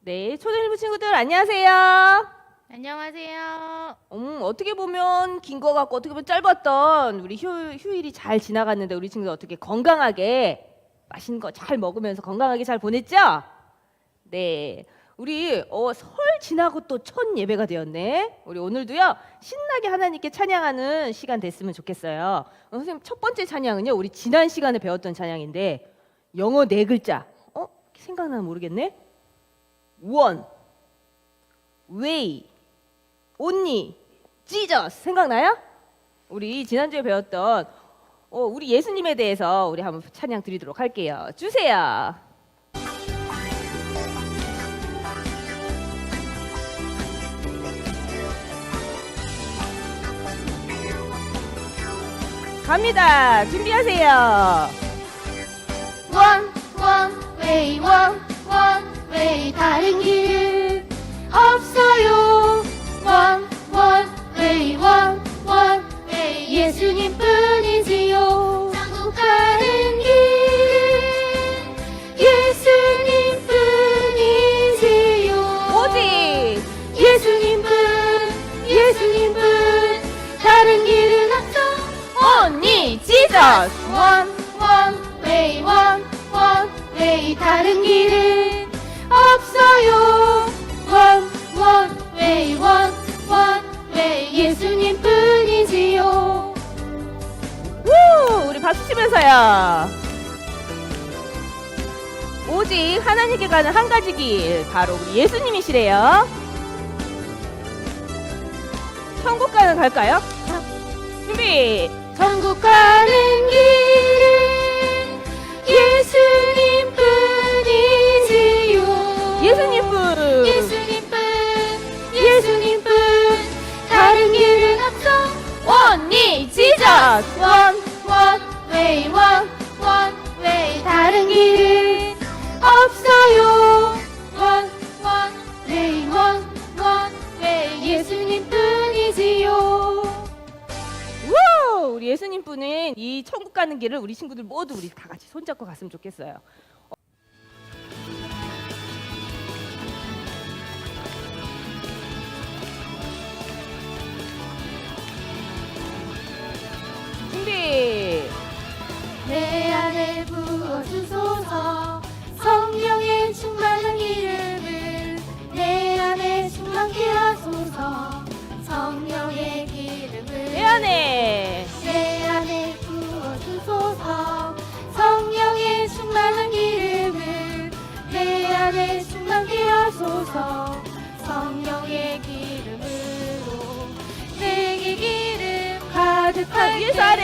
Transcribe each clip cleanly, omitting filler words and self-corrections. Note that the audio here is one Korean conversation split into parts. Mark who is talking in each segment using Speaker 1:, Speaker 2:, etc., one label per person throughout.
Speaker 1: 네, 초등일부 친구들 안녕하세요.
Speaker 2: 안녕하세요.
Speaker 1: 어떻게 보면 긴 거 같고 어떻게 보면 짧았던 우리 휴일이 잘 지나갔는데 우리 친구들 어떻게 건강하게 맛있는 거 잘 먹으면서 건강하게 잘 보냈죠? 네, 우리 설 지나고 또 첫 예배가 되었네. 우리 오늘도요 신나게 하나님께 찬양하는 시간 됐으면 좋겠어요. 선생님 첫 번째 찬양은요 우리 지난 시간에 배웠던 찬양인데 영어 네 글자. 생각나면 모르겠네. One, way, only, Jesus 생각나요? 우리 지난주에 배웠던 우리 예수님에 대해서 우리 한번 찬양 드리도록 할게요. 주세요. 갑니다. 준비하세요.
Speaker 2: one way 다른 길은 없어요. one way 예수님뿐이지요. 천국 가는 길은 예수님뿐이지요.
Speaker 1: 오직
Speaker 2: 예수님뿐 다른 길은 없어.
Speaker 1: only Jesus.
Speaker 2: one way 다른 길은 없어요. one way 예수님뿐이지요.
Speaker 1: 우! 우리 박수 치면서요. 오직 하나님께 가는 한 가지 길, 바로 우리 예수님이시래요. 천국 가는 갈까요? 준비.
Speaker 2: 천국 가는 길은 예수님뿐이지요. 예수님뿐 다른 길은 없어.
Speaker 1: only Jesus.
Speaker 2: one way 다른 길은 없어요. one way 예수님뿐이지요.
Speaker 1: 우! 우리 예수님뿐인 이 천국 가는 길을 우리 친구들 모두 우리 다 같이 손잡고 갔으면 좋겠어요. 준비.
Speaker 2: 내 안에 부어주소서. 성령의 충만한 기름을 내 안에 충만케 하소서. 성령의 기름을
Speaker 1: 내 안에
Speaker 2: 내 안에 부어주소서. 성령의 충만한 기름을 내 안에 충만케 하소서. 성령의 기름으로 내게 기름 가득하게
Speaker 1: 위에서 아래.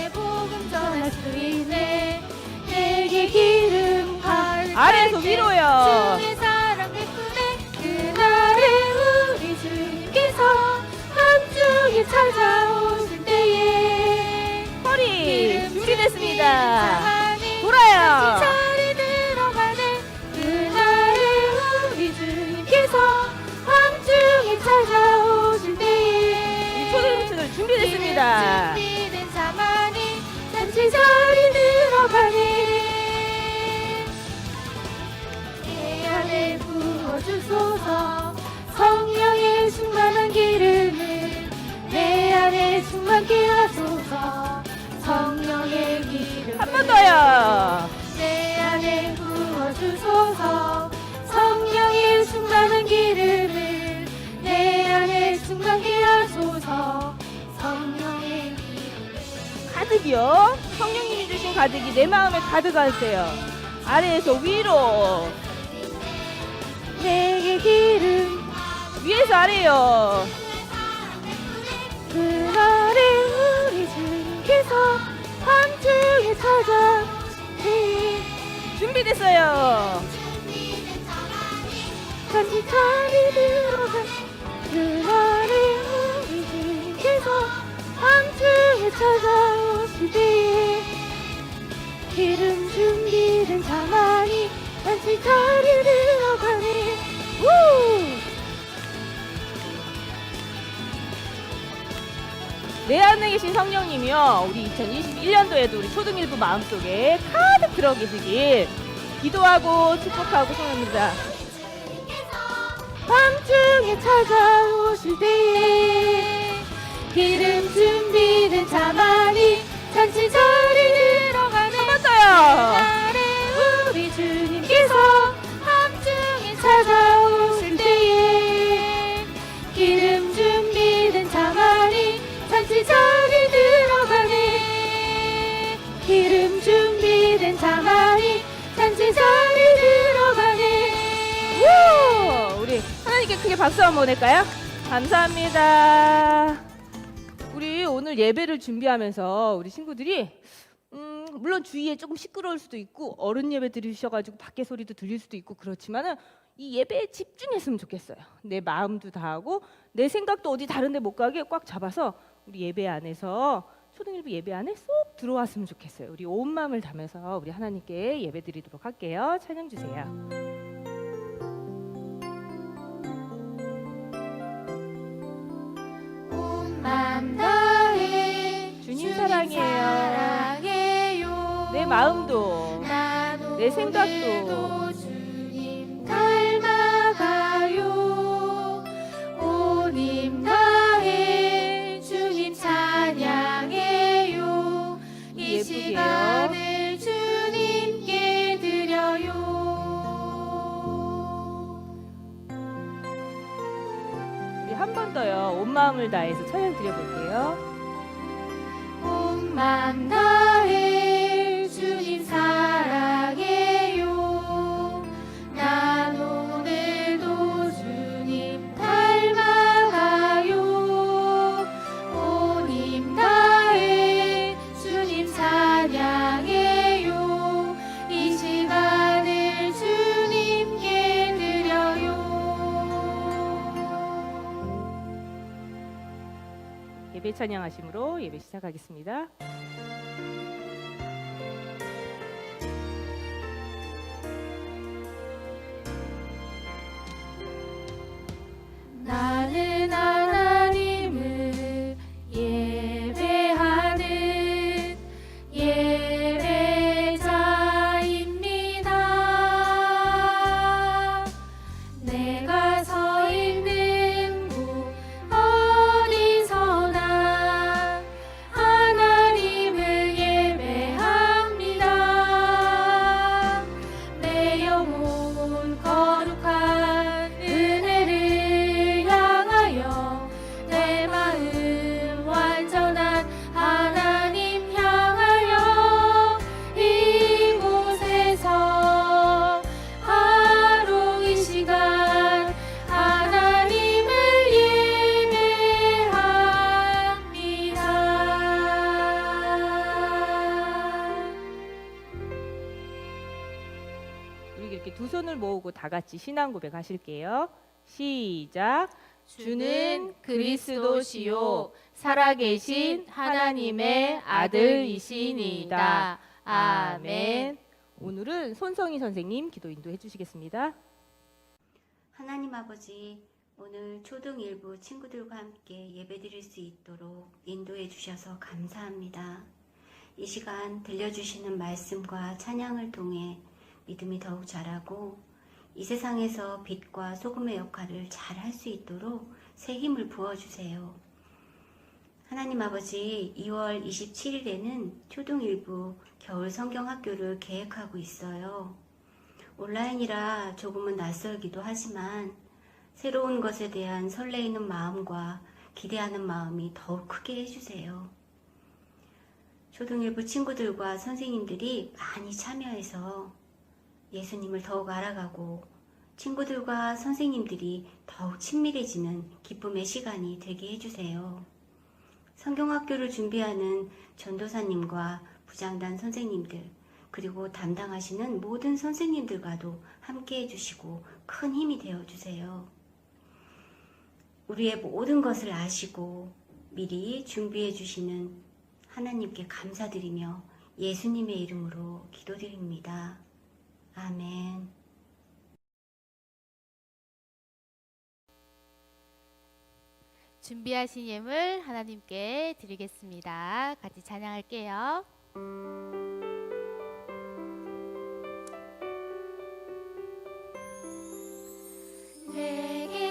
Speaker 2: 내 복음 전할 수 있네. 내게 기름 가득하게
Speaker 1: 아래에서 위로요.
Speaker 2: 주의 사랑 베푸네. 그날에 우리 주님께서 함중에 찾아오실 때에
Speaker 1: 허리 준비됐습니다.
Speaker 2: 자만이
Speaker 1: 돌아요.
Speaker 2: 자리 들어가네. 그날에 우리 주님께서 함중에 찾아오실 때에
Speaker 1: 초등학생들 준비됐습니다.
Speaker 2: 준비된 자만이 잔치 자리 들어가네. 내 안에 부어주소서. 성령의 충만한 기름을 내 안에 충만케 하소서. 성령의 기름을
Speaker 1: 한 번 더요.
Speaker 2: 내 안에 부어주소서. 성령의 충만한 기름을 내 안에 충만케 하소서. 성령의 기름을
Speaker 1: 가득이요. 성령님이 주신 가득이 내 마음에 가득하세요. 아래에서 위로,
Speaker 2: 내게 기름
Speaker 1: 위에서 아래요.
Speaker 2: 그날에 우리 주님께서 함중에 찾아오시니
Speaker 1: 준비됐어요.
Speaker 2: 잔치 자리 들어간 그날에 우리 주님께서 함중에 찾아오시니 기름 준비된 자만이 잔치 자리 들어가니
Speaker 1: 우! 내 안에 계신 성령님이요. 우리 2021년도에도 우리 초등일부 마음속에 가득 들어 계시길 기도하고 축복하고 소원합니다.
Speaker 2: 밤중에 찾아오실 때에 기름 준비된 자만이 잔치 자리 들어가는
Speaker 1: 한 번 더요.
Speaker 2: 날에 우리 주님께서 밤중에 찾아오실 때에 기름 준비된 자만이 잔치 자리 들어가네. 기름 준비된 자만이 잔치 자리 들어가네.
Speaker 1: 우! 우리 하나님께 크게 박수 한번 보낼까요? 감사합니다. 우리 오늘 예배를 준비하면서 우리 친구들이 물론 주위에 조금 시끄러울 수도 있고 어른 예배 들으셔가지고 밖에 소리도 들릴 수도 있고 그렇지만은 이 예배에 집중했으면 좋겠어요. 내 마음도 다하고 내 생각도 어디 다른데 못 가게 꽉 잡아서 우리 예배 안에서 초등일부 예배 안에 쏙 들어왔으면 좋겠어요. 우리 온 마음을 담아서 우리 하나님께 예배 드리도록 할게요. 찬양 주세요.
Speaker 2: 맘 다해
Speaker 1: 주님 사랑해요. 내 마음도
Speaker 2: 나도
Speaker 1: 내 생각도
Speaker 2: 오늘도 주님 닮아가요. 온 힘 다해 주님 찬양해요. 이
Speaker 1: 예쁘게요.
Speaker 2: 시간을 주님께 드려요.
Speaker 1: 우리 한 번 더요. 온 마음을 다해서 찬양 드려볼게요.
Speaker 2: 온 맘 다해 주님 사랑해요. 난 오늘도 주님 닮아가요. 온 힘 다해 주님 찬양해요. 이 시간을 주님께 드려요.
Speaker 1: 예배 찬양하심으로 예배 시작하겠습니다.
Speaker 2: 나는 하나님을 예배하는 예배자입니다. 내가 서 있는 곳 어디서나 하나님을 예배합니다. 내 영혼 거룩한 은혜를 향하여 내 마음 완전한 하나님 향하여 이곳에서 바로 이 시간 하나님을 예배합니다.
Speaker 1: 우리 이렇게 두 손을 모으고 다 같이 신앙 고백하실게요. 시작. 주는 그리스도시요 살아계신 하나님의 아들이시니이다. 아멘. 오늘은 손성희 선생님 기도 인도해 주시겠습니다.
Speaker 3: 하나님 아버지, 오늘 초등 일부 친구들과 함께 예배드릴 수 있도록 인도해 주셔서 감사합니다. 이 시간 들려주시는 말씀과 찬양을 통해 믿음이 더욱 자라고 이 세상에서 빛과 소금의 역할을 잘 할 수 있도록 새 힘을 부어주세요. 하나님 아버지, 2월 27일에는 초등 일부 겨울 성경학교를 계획하고 있어요. 온라인이라 조금은 낯설기도 하지만 새로운 것에 대한 설레이는 마음과 기대하는 마음이 더욱 크게 해주세요. 초등일부 친구들과 선생님들이 많이 참여해서 예수님을 더욱 알아가고 친구들과 선생님들이 더욱 친밀해지는 기쁨의 시간이 되게 해주세요. 성경학교를 준비하는 전도사님과 부장단 선생님들, 그리고 담당하시는 모든 선생님들과도 함께 해주시고 큰 힘이 되어주세요. 우리의 모든 것을 아시고 미리 준비해 주시는 하나님께 감사드리며 예수님의 이름으로 기도드립니다. 아멘.
Speaker 2: 준비하신 예물 하나님께 드리겠습니다. 같이 찬양할게요. 내게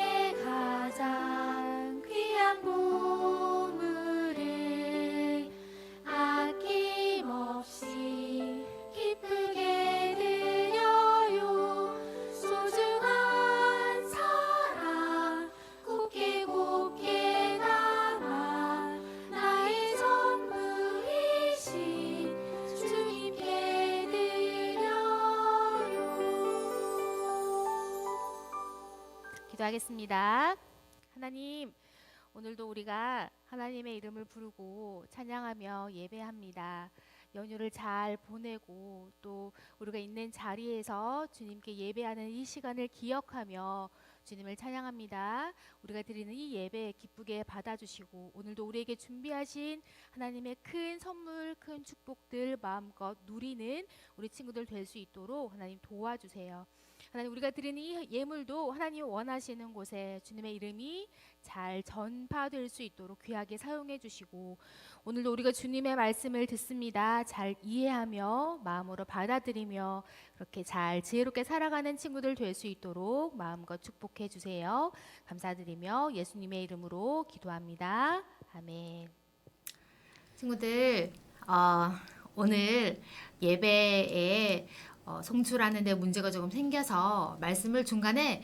Speaker 2: 기도하겠습니다. 하나님, 오늘도 우리가 하나님의 이름을 부르고 찬양하며 예배합니다. 연휴를 잘 보내고 또 우리가 있는 자리에서 주님께 예배하는 이 시간을 기억하며 주님을 찬양합니다. 우리가 드리는 이 예배 기쁘게 받아주시고 오늘도 우리에게 준비하신 하나님의 큰 선물, 큰 축복들 마음껏 누리는 우리 친구들 될 수 있도록 하나님 도와주세요. 하나님, 우리가 드리는 이 예물도 하나님 원하시는 곳에 주님의 이름이 잘 전파될 수 있도록 귀하게 사용해 주시고 오늘도 우리가 주님의 말씀을 듣습니다. 잘 이해하며 마음으로 받아들이며 그렇게 잘 지혜롭게 살아가는 친구들 될 수 있도록 마음껏 축복해 주세요. 감사드리며 예수님의 이름으로 기도합니다. 아멘.
Speaker 4: 친구들, 오늘 예배에 송출하는데 문제가 조금 생겨서 말씀을 중간에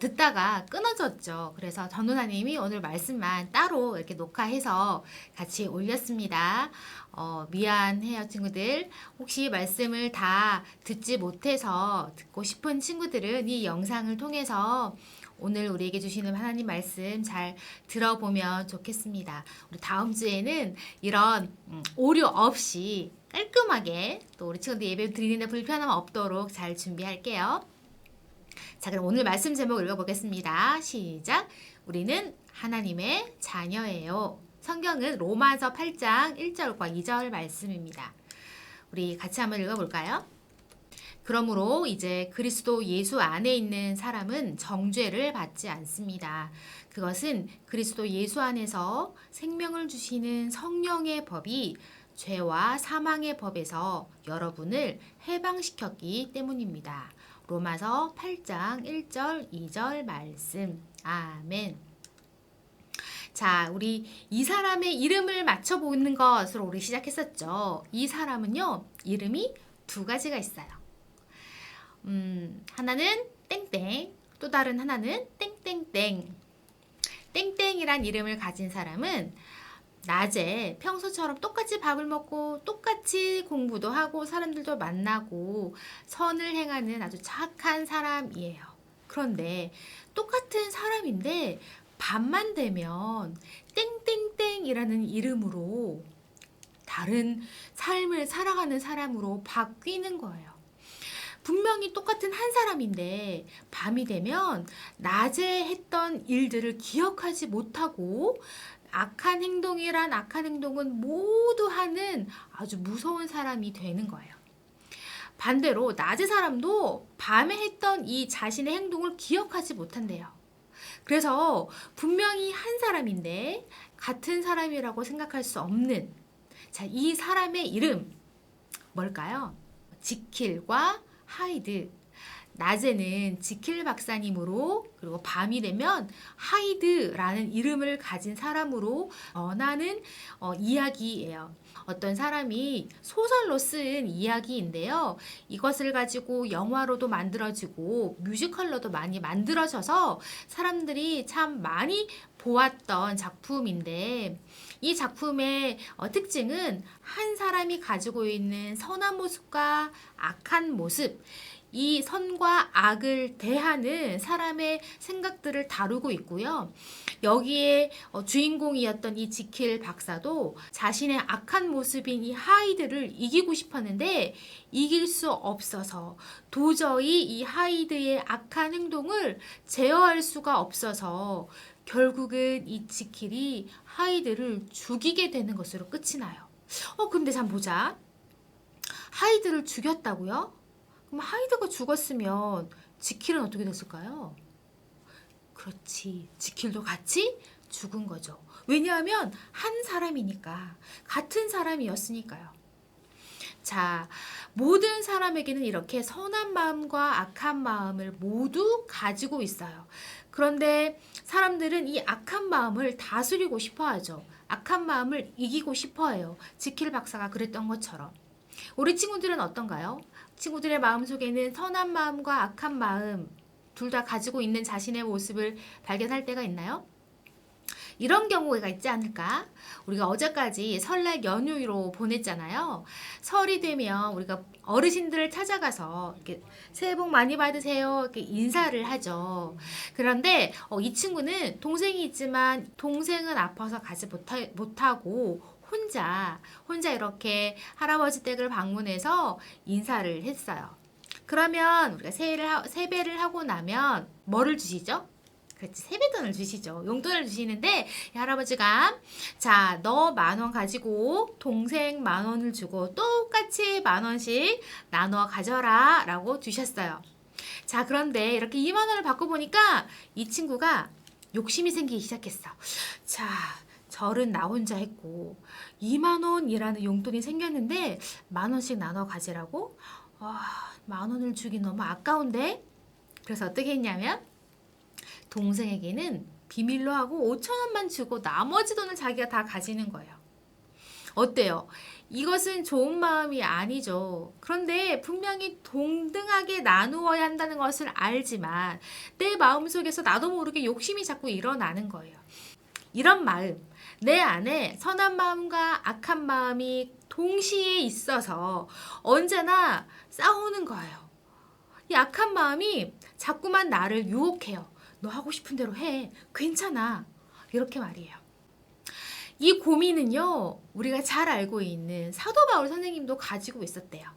Speaker 4: 듣다가 끊어졌죠. 그래서 전도사님이 오늘 말씀만 따로 이렇게 녹화해서 같이 올렸습니다. 미안해요, 친구들. 혹시 말씀을 다 듣지 못해서 듣고 싶은 친구들은 이 영상을 통해서 오늘 우리에게 주시는 하나님 말씀 잘 들어보면 좋겠습니다. 우리 다음 주에는 이런 오류 없이 깔끔하게 또 우리 친구들 예배 드리는데 불편함 없도록 잘 준비할게요. 자, 그럼 오늘 말씀 제목 읽어보겠습니다. 시작! 우리는 하나님의 자녀예요. 성경은 로마서 8장 1절과 2절 말씀입니다. 우리 같이 한번 읽어볼까요? 그러므로 이제 그리스도 예수 안에 있는 사람은 정죄를 받지 않습니다. 그것은 그리스도 예수 안에서 생명을 주시는 성령의 법이 죄와 사망의 법에서 여러분을 해방시켰기 때문입니다. 로마서 8장 1절 2절 말씀. 아멘. 자, 우리 이 사람의 이름을 맞춰보는 것으로 우리 시작했었죠. 이 사람은요, 이름이 두 가지가 있어요. 하나는 땡땡, 또 다른 하나는 땡땡땡. 땡땡이란 이름을 가진 사람은 낮에 평소처럼 똑같이 밥을 먹고 똑같이 공부도 하고 사람들도 만나고 선을 행하는 아주 착한 사람이에요. 그런데 똑같은 사람인데 밤만 되면 땡땡땡이라는 이름으로 다른 삶을 살아가는 사람으로 바뀌는 거예요. 분명히 똑같은 한 사람인데 밤이 되면 낮에 했던 일들을 기억하지 못하고 악한 행동이란 악한 행동은 모두 하는 아주 무서운 사람이 되는 거예요. 반대로 낮의 사람도 밤에 했던 이 자신의 행동을 기억하지 못한대요. 그래서 분명히 한 사람인데 같은 사람이라고 생각할 수 없는 이 사람의 이름 뭘까요? 지킬과 하이드. 낮에는 지킬 박사님으로 그리고 밤이 되면 하이드라는 이름을 가진 사람으로 전하는 이야기예요. 어떤 사람이 소설로 쓴 이야기인데요. 이것을 가지고 영화로도 만들어지고 뮤지컬로도 많이 만들어져서 사람들이 참 많이 보았던 작품인데 이 작품의 특징은 한 사람이 가지고 있는 선한 모습과 악한 모습, 이 선과 악을 대하는 사람의 생각들을 다루고 있고요. 여기에 주인공이었던 이 지킬 박사도 자신의 악한 모습인 이 하이드를 이기고 싶었는데 이길 수 없어서 도저히 이 하이드의 악한 행동을 제어할 수가 없어서 결국은 이 지킬이 하이드를 죽이게 되는 것으로 끝이 나요. 근데 잠 보자. 하이드를 죽였다고요? 그럼 하이드가 죽었으면 지킬은 어떻게 됐을까요? 그렇지. 지킬도 같이 죽은 거죠. 왜냐하면 한 사람이니까. 같은 사람이었으니까요. 자, 모든 사람에게는 이렇게 선한 마음과 악한 마음을 모두 가지고 있어요. 그런데 사람들은 이 악한 마음을 다스리고 싶어 하죠. 악한 마음을 이기고 싶어 해요. 지킬 박사가 그랬던 것처럼. 우리 친구들은 어떤가요? 친구들의 마음속에는 선한 마음과 악한 마음 둘 다 가지고 있는 자신의 모습을 발견할 때가 있나요? 이런 경우가 있지 않을까? 우리가 어제까지 설날 연휴로 보냈잖아요. 설이 되면 우리가 어르신들을 찾아가서 이렇게 새해 복 많이 받으세요 이렇게 인사를 하죠. 그런데 이 친구는 동생이 있지만 동생은 아파서 가지 못하고 혼자 이렇게 할아버지 댁을 방문해서 인사를 했어요. 그러면 우리가 세배를 하고 나면 뭐를 주시죠? 그렇지, 세뱃돈을 주시죠. 용돈을 주시는데 이 할아버지가 자, 너 10,000원 가지고 동생 10,000원을 주고 똑같이 10,000원씩 나눠 가져라 라고 주셨어요. 자, 그런데 이렇게 20,000원을 받고 보니까 이 친구가 욕심이 생기기 시작했어. 자, 절은 나 혼자 했고 20,000원이라는 용돈이 생겼는데 10,000원씩 나눠 가지라고? 10,000원을 주기 너무 아까운데? 그래서 어떻게 했냐면 동생에게는 비밀로 하고 5,000원만 주고 나머지 돈을 자기가 다 가지는 거예요. 어때요? 이것은 좋은 마음이 아니죠. 그런데 분명히 동등하게 나누어야 한다는 것을 알지만 내 마음속에서 나도 모르게 욕심이 자꾸 일어나는 거예요. 이런 마음, 내 안에 선한 마음과 악한 마음이 동시에 있어서 언제나 싸우는 거예요. 이 악한 마음이 자꾸만 나를 유혹해요. 너 하고 싶은 대로 해. 괜찮아. 이렇게 말이에요. 이 고민은요, 우리가 잘 알고 있는 사도 바울 선생님도 가지고 있었대요.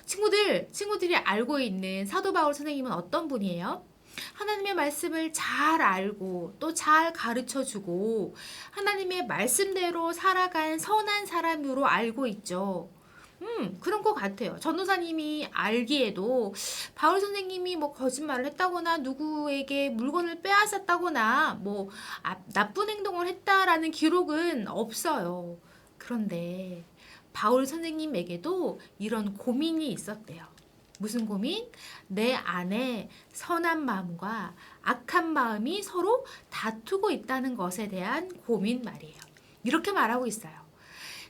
Speaker 4: 친구들이 알고 있는 사도 바울 선생님은 어떤 분이에요? 하나님의 말씀을 잘 알고 또 잘 가르쳐주고 하나님의 말씀대로 살아간 선한 사람으로 알고 있죠. 그런 것 같아요. 전도사님이 알기에도 바울 선생님이 뭐 거짓말을 했다거나 누구에게 물건을 빼앗았다거나 뭐 나쁜 행동을 했다라는 기록은 없어요. 그런데 바울 선생님에게도 이런 고민이 있었대요. 무슨 고민? 내 안에 선한 마음과 악한 마음이 서로 다투고 있다는 것에 대한 고민 말이에요. 이렇게 말하고 있어요.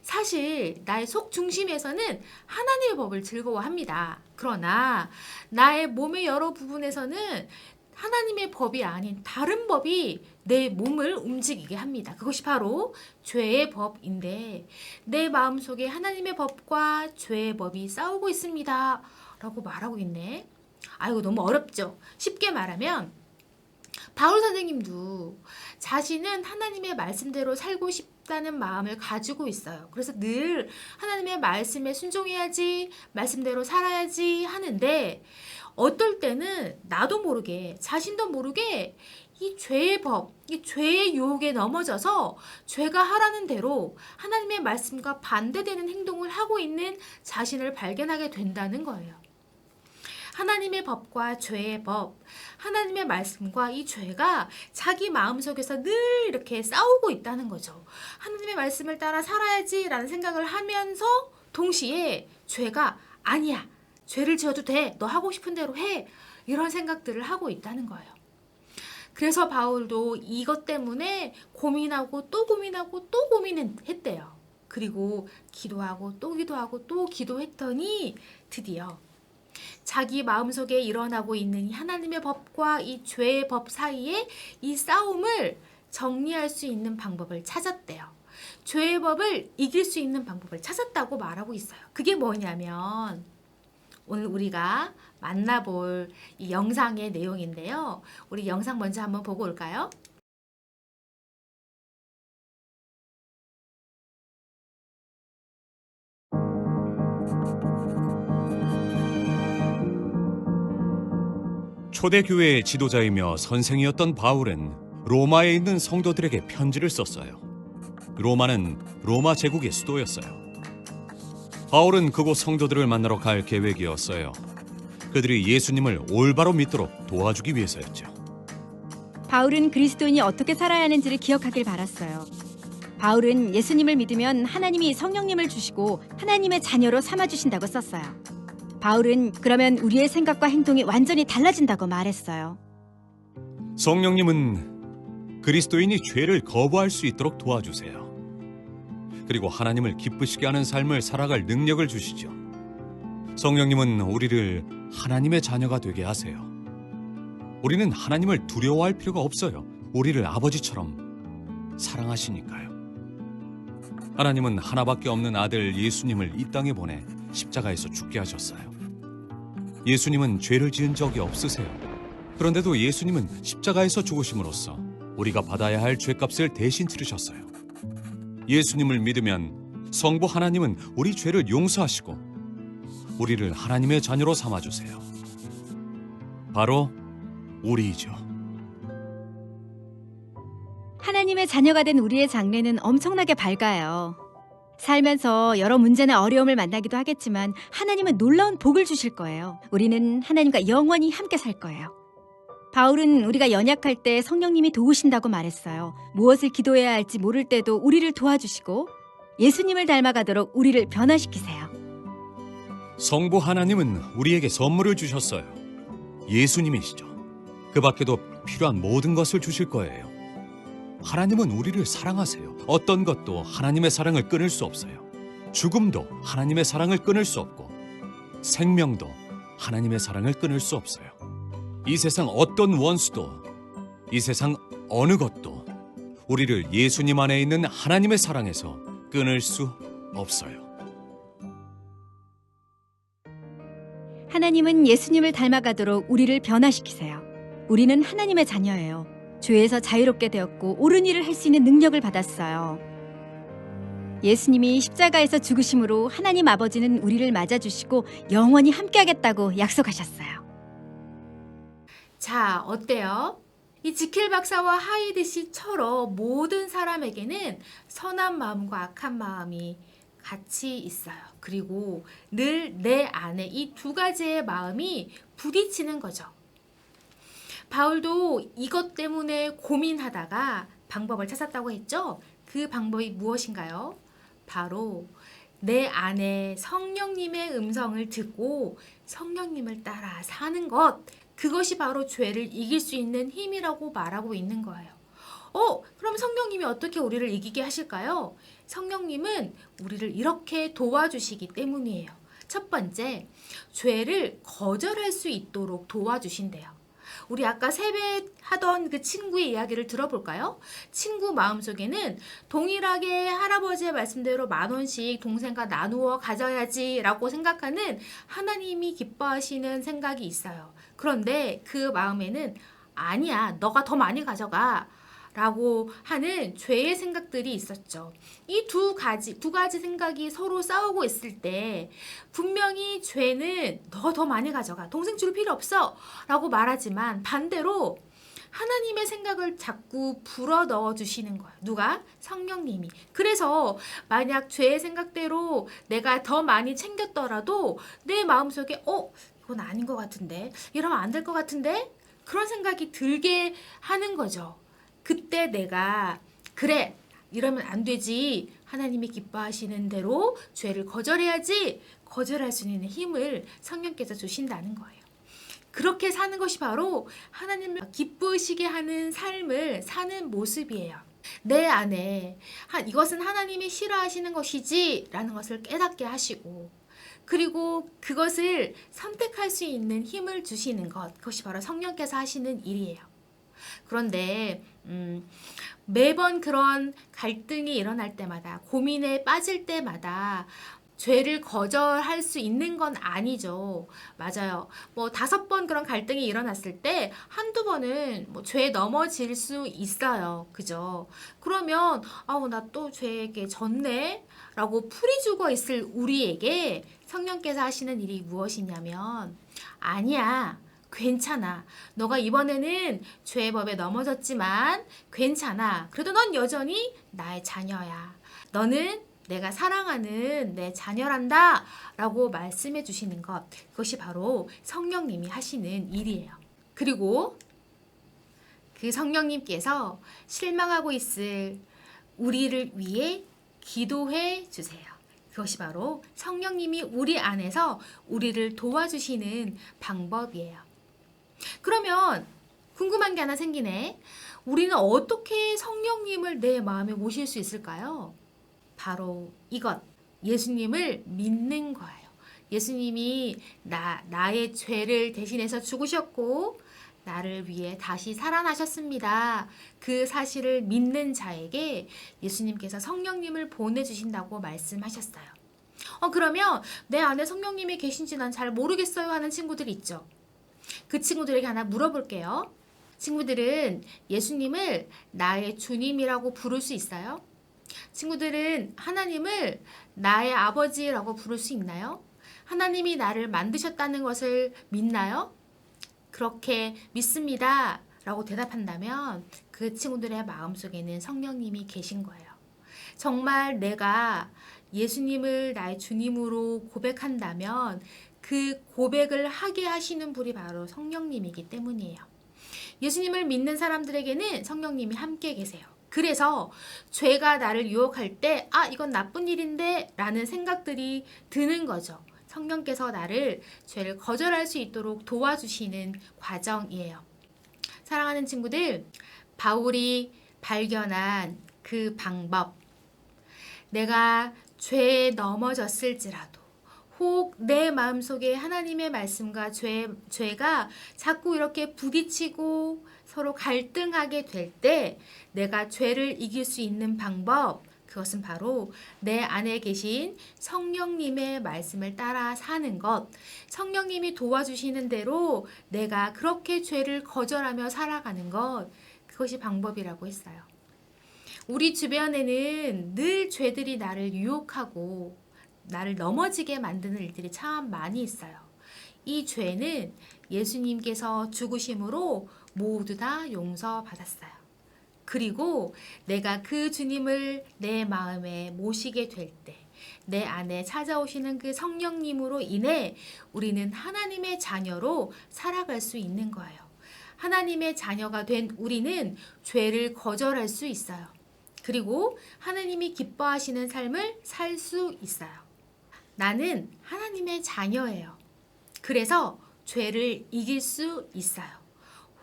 Speaker 4: 사실 나의 속 중심에서는 하나님의 법을 즐거워합니다. 그러나 나의 몸의 여러 부분에서는 하나님의 법이 아닌 다른 법이 내 몸을 움직이게 합니다. 그것이 바로 죄의 법인데 내 마음속에 하나님의 법과 죄의 법이 싸우고 있습니다. 라고 말하고 있네. 아이고, 너무 어렵죠? 쉽게 말하면 바울 선생님도 자신은 하나님의 말씀대로 살고 싶다는 마음을 가지고 있어요. 그래서 늘 하나님의 말씀에 순종해야지, 말씀대로 살아야지 하는데 어떨 때는 나도 모르게, 자신도 모르게 이 죄의 법, 이 죄의 유혹에 넘어져서 죄가 하라는 대로 하나님의 말씀과 반대되는 행동을 하고 있는 자신을 발견하게 된다는 거예요. 하나님의 법과 죄의 법, 하나님의 말씀과 이 죄가 자기 마음속에서 늘 이렇게 싸우고 있다는 거죠. 하나님의 말씀을 따라 살아야지라는 생각을 하면서 동시에 죄가 아니야, 죄를 지어도 돼, 너 하고 싶은 대로 해, 이런 생각들을 하고 있다는 거예요. 그래서 바울도 이것 때문에 고민하고 또 고민하고 또 고민했대요. 그리고 기도하고 또 기도하고 또 기도했더니 드디어 자기 마음속에 일어나고 있는 이 하나님의 법과 이 죄의 법 사이에 이 싸움을 정리할 수 있는 방법을 찾았대요. 죄의 법을 이길 수 있는 방법을 찾았다고 말하고 있어요. 그게 뭐냐면 오늘 우리가 만나볼 이 영상의 내용인데요. 우리 영상 먼저 한번 보고 올까요?
Speaker 5: 초대교회의 지도자이며 선생이었던 바울은 로마에 있는 성도들에게 편지를 썼어요. 로마는 로마 제국의 수도였어요. 바울은 그곳 성도들을 만나러 갈 계획이었어요. 그들이 예수님을 올바로 믿도록 도와주기 위해서였죠.
Speaker 6: 바울은 그리스도인이 어떻게 살아야 하는지를 기억하길 바랐어요. 바울은 예수님을 믿으면 하나님이 성령님을 주시고 하나님의 자녀로 삼아주신다고 썼어요. 바울은 그러면 우리의 생각과 행동이 완전히 달라진다고 말했어요.
Speaker 5: 성령님은 그리스도인이 죄를 거부할 수 있도록 도와주세요. 그리고 하나님을 기쁘시게 하는 삶을 살아갈 능력을 주시죠. 성령님은 우리를 하나님의 자녀가 되게 하세요. 우리는 하나님을 두려워할 필요가 없어요. 우리를 아버지처럼 사랑하시니까요. 하나님은 하나밖에 없는 아들 예수님을 이 땅에 보내 십자가에서 죽게 하셨어요. 예수님은 죄를 지은 적이 없으세요. 그런데도 예수님은 십자가에서 죽으심으로써 우리가 받아야 할 죄값을 대신 치르셨어요. 예수님을 믿으면 성부 하나님은 우리 죄를 용서하시고 우리를 하나님의 자녀로 삼아주세요. 바로 우리이죠.
Speaker 6: 하나님의 자녀가 된 우리의 장래는 엄청나게 밝아요. 살면서 여러 문제나 어려움을 만나기도 하겠지만 하나님은 놀라운 복을 주실 거예요. 우리는 하나님과 영원히 함께 살 거예요. 바울은 우리가 연약할 때 성령님이 도우신다고 말했어요. 무엇을 기도해야 할지 모를 때도 우리를 도와주시고 예수님을 닮아가도록 우리를 변화시키세요.
Speaker 5: 성부 하나님은 우리에게 선물을 주셨어요. 예수님이시죠. 그 밖에도 필요한 모든 것을 주실 거예요. 하나님은 우리를 사랑하세요. 어떤 것도 하나님의 사랑을 끊을 수 없어요. 죽음도 하나님의 사랑을 끊을 수 없고 생명도 하나님의 사랑을 끊을 수 없어요. 이 세상 어떤 원수도, 이 세상 어느 것도 우리를 예수님 안에 있는 하나님의 사랑에서 끊을 수 없어요.
Speaker 6: 하나님은 예수님을 닮아가도록 우리를 변화시키세요. 우리는 하나님의 자녀예요. 죄에서 자유롭게 되었고 옳은 일을 할 수 있는 능력을 받았어요. 예수님이 십자가에서 죽으심으로 하나님 아버지는 우리를 맞아주시고 영원히 함께하겠다고 약속하셨어요.
Speaker 4: 자, 어때요? 이 지킬 박사와 하이드 씨처럼 모든 사람에게는 선한 마음과 악한 마음이 같이 있어요. 그리고 늘 내 안에 이 두 가지의 마음이 부딪히는 거죠. 바울도 이것 때문에 고민하다가 방법을 찾았다고 했죠? 그 방법이 무엇인가요? 바로 내 안에 성령님의 음성을 듣고 성령님을 따라 사는 것, 그것이 바로 죄를 이길 수 있는 힘이라고 말하고 있는 거예요. 그럼 성령님이 어떻게 우리를 이기게 하실까요? 성령님은 우리를 이렇게 도와주시기 때문이에요. 첫 번째, 죄를 거절할 수 있도록 도와주신대요. 우리 아까 세배하던 그 친구의 이야기를 들어볼까요? 친구 마음속에는 동일하게 할아버지의 말씀대로 10,000원씩 동생과 나누어 가져야지 라고 생각하는 하나님이 기뻐하시는 생각이 있어요. 그런데 그 마음에는 아니야, 너가 더 많이 가져가 라고 하는 죄의 생각들이 있었죠. 이 두 가지 생각이 서로 싸우고 있을 때 분명히 죄는 너가 더 많이 가져가, 동생 줄 필요 없어 라고 말하지만 반대로 하나님의 생각을 자꾸 불어 넣어 주시는 거예요. 누가? 성령님이. 그래서 만약 죄의 생각대로 내가 더 많이 챙겼더라도 내 마음속에 이건 아닌 것 같은데, 이러면 안 될 것 같은데, 그런 생각이 들게 하는 거죠. 그때 내가 그래, 이러면 안 되지, 하나님이 기뻐하시는 대로 죄를 거절해야지, 거절할 수 있는 힘을 성령께서 주신다는 거예요. 그렇게 사는 것이 바로 하나님을 기쁘시게 하는 삶을 사는 모습이에요. 내 안에 이것은 하나님이 싫어하시는 것이지 라는 것을 깨닫게 하시고, 그리고 그것을 선택할 수 있는 힘을 주시는 것, 그것이 바로 성령께서 하시는 일이에요. 그런데 매번 그런 갈등이 일어날 때마다, 고민에 빠질 때마다 죄를 거절할 수 있는 건 아니죠. 맞아요. 5번 그런 갈등이 일어났을 때 한두 번은 죄에 넘어질 수 있어요. 그죠? 그러면 나 또 죄에게 졌네? 라고 풀이 죽어 있을 우리에게 성령께서 하시는 일이 무엇이냐면, 아니야, 괜찮아. 너가 이번에는 죄의 법에 넘어졌지만 괜찮아. 그래도 넌 여전히 나의 자녀야. 너는 내가 사랑하는 내 자녀란다 라고 말씀해 주시는 것, 그것이 바로 성령님이 하시는 일이에요. 그리고 그 성령님께서 실망하고 있을 우리를 위해 기도해 주세요. 그것이 바로 성령님이 우리 안에서 우리를 도와주시는 방법이에요. 그러면 궁금한 게 하나 생기네. 우리는 어떻게 성령님을 내 마음에 모실 수 있을까요? 바로 이것, 예수님을 믿는 거예요. 예수님이 나의 죄를 대신해서 죽으셨고 나를 위해 다시 살아나셨습니다. 그 사실을 믿는 자에게 예수님께서 성령님을 보내주신다고 말씀하셨어요. 그러면 내 안에 성령님이 계신지 난 잘 모르겠어요 하는 친구들이 있죠. 그 친구들에게 하나 물어볼게요. 친구들은 예수님을 나의 주님이라고 부를 수 있어요? 친구들은 하나님을 나의 아버지라고 부를 수 있나요? 하나님이 나를 만드셨다는 것을 믿나요? 그렇게 믿습니다 라고 대답한다면 그 친구들의 마음속에는 성령님이 계신 거예요. 정말 내가 예수님을 나의 주님으로 고백한다면 그 고백을 하게 하시는 분이 바로 성령님이기 때문이에요. 예수님을 믿는 사람들에게는 성령님이 함께 계세요. 그래서 죄가 나를 유혹할 때 이건 나쁜 일인데 라는 생각들이 드는 거죠. 성령께서 나를 죄를 거절할 수 있도록 도와주시는 과정이에요. 사랑하는 친구들, 바울이 발견한 그 방법, 내가 죄에 넘어졌을지라도 혹 내 마음속에 하나님의 말씀과 죄가 자꾸 이렇게 부딪히고 서로 갈등하게 될 때 내가 죄를 이길 수 있는 방법, 그것은 바로 내 안에 계신 성령님의 말씀을 따라 사는 것, 성령님이 도와주시는 대로 내가 그렇게 죄를 거절하며 살아가는 것, 그것이 방법이라고 했어요. 우리 주변에는 늘 죄들이 나를 유혹하고 나를 넘어지게 만드는 일들이 참 많이 있어요. 이 죄는 예수님께서 죽으심으로 모두 다 용서받았어요. 그리고 내가 그 주님을 내 마음에 모시게 될 때, 내 안에 찾아오시는 그 성령님으로 인해 우리는 하나님의 자녀로 살아갈 수 있는 거예요. 하나님의 자녀가 된 우리는 죄를 거절할 수 있어요. 그리고 하나님이 기뻐하시는 삶을 살 수 있어요. 나는 하나님의 자녀예요. 그래서 죄를 이길 수 있어요.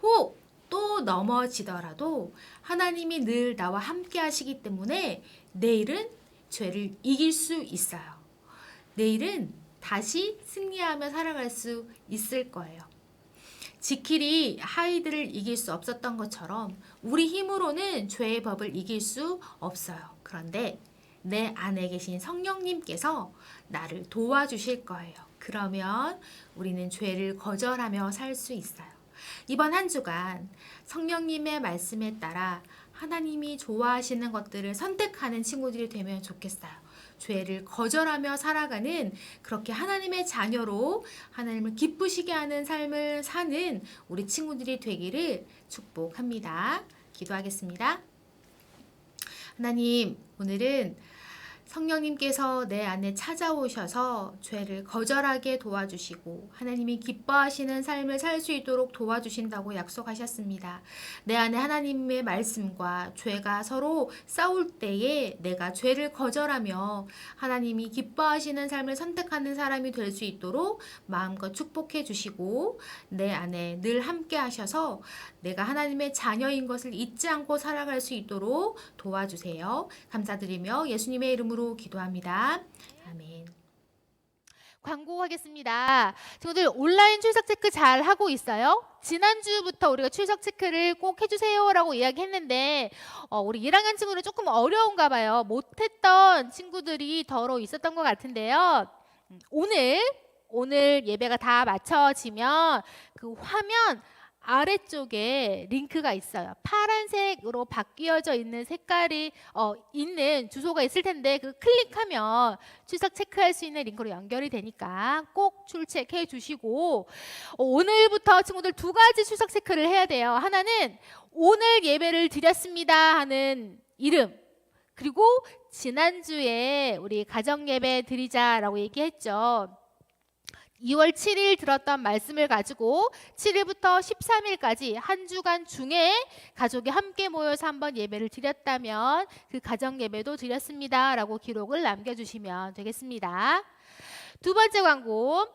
Speaker 4: 혹 또 넘어지더라도 하나님이 늘 나와 함께 하시기 때문에 내일은 죄를 이길 수 있어요. 내일은 다시 승리하며 살아갈 수 있을 거예요. 지킬이 하이드를 이길 수 없었던 것처럼 우리 힘으로는 죄의 법을 이길 수 없어요. 그런데 내 안에 계신 성령님께서 나를 도와주실 거예요. 그러면 우리는 죄를 거절하며 살 수 있어요. 이번 한 주간 성령님의 말씀에 따라 하나님이 좋아하시는 것들을 선택하는 친구들이 되면 좋겠어요. 죄를 거절하며 살아가는, 그렇게 하나님의 자녀로 하나님을 기쁘시게 하는 삶을 사는 우리 친구들이 되기를 축복합니다. 기도하겠습니다. 하나님, 오늘은 성령님께서 내 안에 찾아오셔서 죄를 거절하게 도와주시고 하나님이 기뻐하시는 삶을 살 수 있도록 도와주신다고 약속하셨습니다. 내 안에 하나님의 말씀과 죄가 서로 싸울 때에 내가 죄를 거절하며 하나님이 기뻐하시는 삶을 선택하는 사람이 될 수 있도록 마음껏 축복해 주시고 내 안에 늘 함께 하셔서 내가 하나님의 자녀인 것을 잊지 않고 살아갈 수 있도록 도와주세요. 감사드리며 예수님의 이름으로 기도합니다. 아멘.
Speaker 2: 광고하겠습니다. 친구들 온라인 출석 체크 잘 하고 있어요? 지난주부터 우리가 출석 체크를 꼭 해주세요 라고 이야기했는데 우리 1학년 친구들은 조금 어려운가 봐요. 못했던 친구들이 더러 있었던 것 같은데요. 오늘 예배가 다 마쳐지면 그 화면 아래쪽에 링크가 있어요. 파란색으로 바뀌어져 있는 색깔이 있는 주소가 있을 텐데 그 클릭하면 출석 체크할 수 있는 링크로 연결이 되니까 꼭 출첵해 주시고 오늘부터 친구들 두 가지 출석 체크를 해야 돼요. 하나는 오늘 예배를 드렸습니다 하는 이름, 그리고 지난주에 우리 가정 예배 드리자라고 얘기했죠. 2월 7일 들었던 말씀을 가지고 7일부터 13일까지 한 주간 중에 가족이 함께 모여서 한번 예배를 드렸다면 그 가정 예배도 드렸습니다 라고 기록을 남겨주시면 되겠습니다. 두 번째 광고,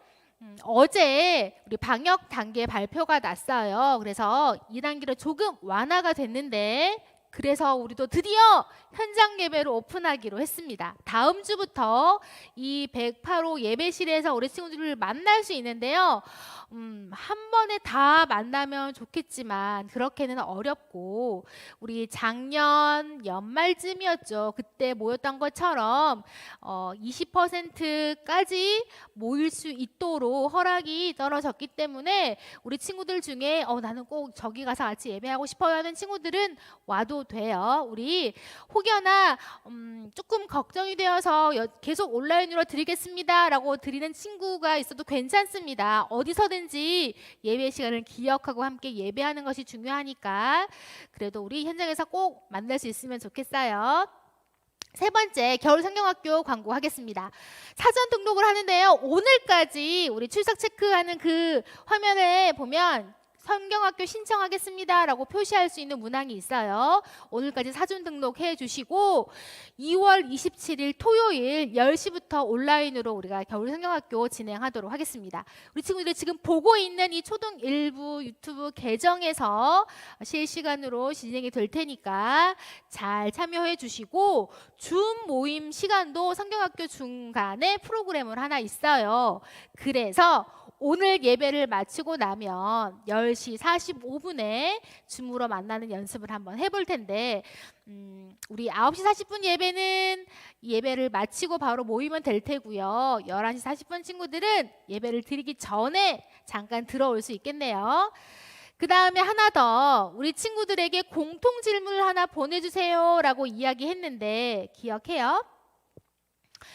Speaker 2: 어제 우리 방역 단계 발표가 났어요. 그래서 2단계로 조금 완화가 됐는데 그래서 우리도 드디어 현장 예배를 오픈하기로 했습니다. 다음 주부터 이 108호 예배실에서 우리 친구들을 만날 수 있는데요. 한 번에 다 만나면 좋겠지만 그렇게는 어렵고, 우리 작년 연말쯤이었죠. 그때 모였던 것처럼 20%까지 모일 수 있도록 허락이 떨어졌기 때문에 우리 친구들 중에 나는 꼭 저기 가서 같이 예배하고 싶어요 하는 친구들은 와도 돼요. 우리 혹여나 조금 걱정이 되어서 계속 온라인으로 드리겠습니다 라고 드리는 친구가 있어도 괜찮습니다. 어디서든지 예배 시간을 기억하고 함께 예배하는 것이 중요하니까 그래도 우리 현장에서 꼭 만날 수 있으면 좋겠어요. 세 번째, 겨울 성경학교 광고하겠습니다. 사전 등록을 하는데요. 오늘까지 우리 출석 체크하는 그 화면에 보면 성경학교 신청하겠습니다 라고 표시할 수 있는 문항이 있어요. 오늘까지 사전 등록해 주시고 2월 27일 토요일 10시부터 온라인으로 우리가 겨울 성경학교 진행하도록 하겠습니다. 우리 친구들이 지금 보고 있는 이 초등 1부 유튜브 계정에서 실시간으로 진행이 될 테니까 잘 참여해 주시고, 줌 모임 시간도 성경학교 중간에 프로그램을 하나 있어요. 그래서 오늘 예배를 마치고 나면 10시 45분에 줌으로 만나는 연습을 한번 해볼 텐데, 우리 9시 40분 예배는 예배를 마치고 바로 모이면 될 테고요. 11시 40분 친구들은 예배를 드리기 전에 잠깐 들어올 수 있겠네요. 그 다음에 하나 더, 우리 친구들에게 공통 질문을 하나 보내주세요 라고 이야기했는데 기억해요?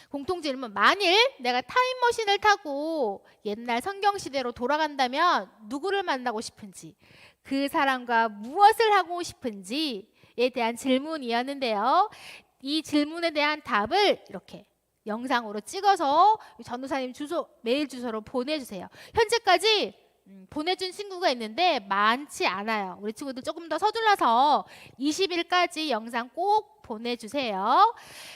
Speaker 2: 공통 질문. 만일 내가 타임머신을 타고 옛날 성경시대로 돌아간다면 누구를 만나고 싶은지, 그 사람과 무엇을 하고 싶은지에 대한 질문이었는데요. 이 질문에 대한 답을 이렇게 영상으로 찍어서 전도사님 주소, 메일 주소로 보내주세요. 현재까지 보내준 친구가 있는데 많지 않아요. 우리 친구들 조금 더 서둘러서 20일까지 영상 꼭 보내주세요.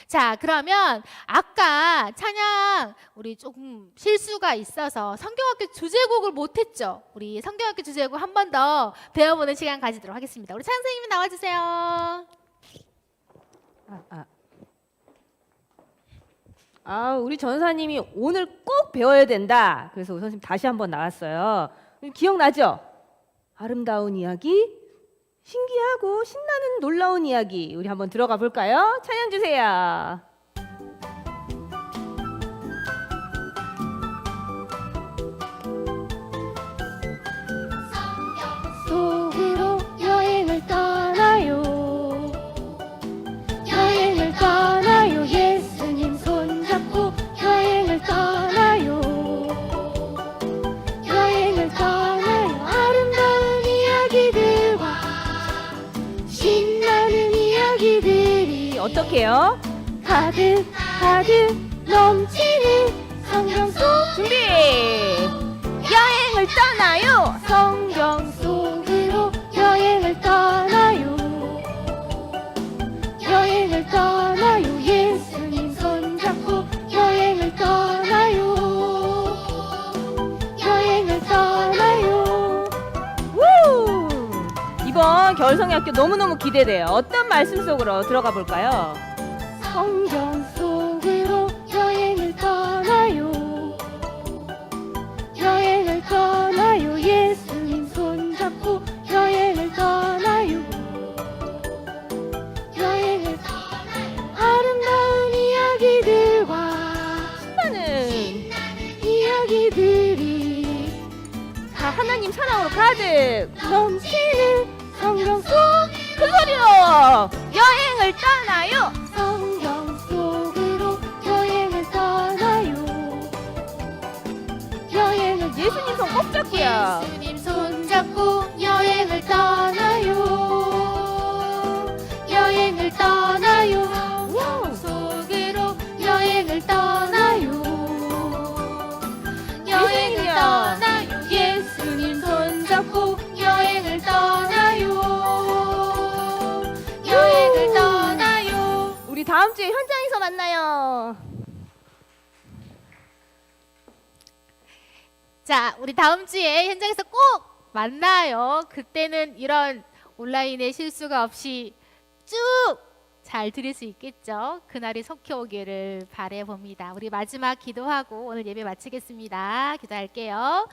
Speaker 2: 자, 그러면 아까 찬양 우리 조금 실수가 있어서 성경학교 주제곡을 못했죠. 우리 성경학교 주제곡 한 번 더 배워보는 시간 가지도록 하겠습니다. 우리 찬양 선생님이 나와주세요.
Speaker 1: 우리 전사님이 오늘 꼭 배워야 된다. 그래서 우리 선생님 다시 한번 나왔어요. 기억나죠? 아름다운 이야기, 신기하고 신나는 놀라운 이야기. 우리 한번 들어가 볼까요? 찬양 주세요.
Speaker 7: 속으로 여행을 떠나요. 여행을 떠나요. 예수님 손잡고 여행을 떠나요. 여행을 떠나요. 아름다운 이야기들과 신나는 이야기들이
Speaker 1: 어떻게요?
Speaker 7: 가득 가득 넘치는 성경 속
Speaker 1: 준비! 여행을 떠나요!
Speaker 7: 성경 속으로 여행을 떠나요. 여행을 떠나요. 예수님 손잡고 여행을 떠나요. 여행을 떠나요.
Speaker 1: 우! 이번 겨울성경학교 너무너무 기대돼요. 어떤 말씀 속으로 들어가 볼까요?
Speaker 7: 성경 속으로 여행을 떠나요. 여행을 떠나요. 예수님 손잡고 여행을 떠나요. 여행을 떠나요. 아름다운 이야기들과
Speaker 1: 신나는
Speaker 7: 이야기들이
Speaker 1: 다 하나님 사랑으로 가득
Speaker 7: 넘치는 성경 속
Speaker 1: 큰 소리로 여행을 떠나요!
Speaker 7: 성경 속으로 여행을 떠나요. 여행을
Speaker 1: 예수님 손 꼭 잡고요.
Speaker 7: 예수님 손잡고 여행을 떠나요. 여행을 떠나요. 속으로 여행을 떠나요. 여행을
Speaker 1: 예수님이요.
Speaker 7: 떠나요. 예수님 손잡고 여행을 떠나요. 여행을 떠나요.
Speaker 1: 우리 다음 주에 현장에서 만나요.
Speaker 2: 자, 우리 다음 주에 현장에서 꼭 만나요. 그때는 이런 온라인의 실수가 없이 쭉 잘 들을 수 있겠죠. 그날이 속히 오기를 바라봅니다. 우리 마지막 기도하고 오늘 예배 마치겠습니다. 기도할게요.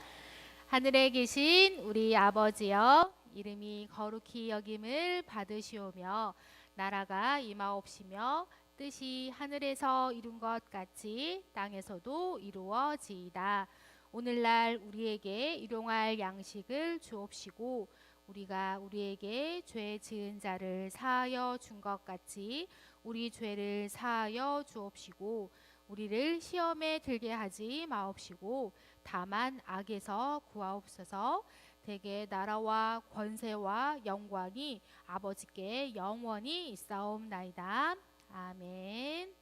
Speaker 2: 하늘에 계신 우리 아버지여, 이름이 거룩히 여김을 받으시오며 나라가 임하옵시며 뜻이 하늘에서 이룬 것 같이 땅에서도 이루어지이다. 오늘날 우리에게 일용할 양식을 주옵시고 우리가 우리에게 죄 지은 자를 사하여 준 것 같이 우리 죄를 사하여 주옵시고 우리를 시험에 들게 하지 마옵시고 다만 악에서 구하옵소서. 대개 나라와 권세와 영광이 아버지께 영원히 있사옵나이다. 아멘.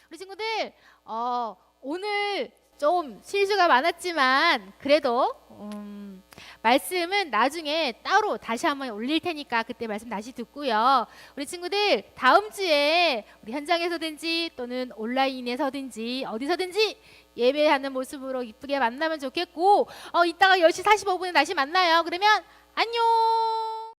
Speaker 2: 우리 친구들 오늘 좀 실수가 많았지만 그래도 말씀은 나중에 따로 다시 한번 올릴 테니까 그때 말씀 다시 듣고요. 우리 친구들 다음 주에 우리 현장에서든지 또는 온라인에서든지 어디서든지 예배하는 모습으로 이쁘게 만나면 좋겠고 이따가 10시 45분에 다시 만나요. 그러면 안녕.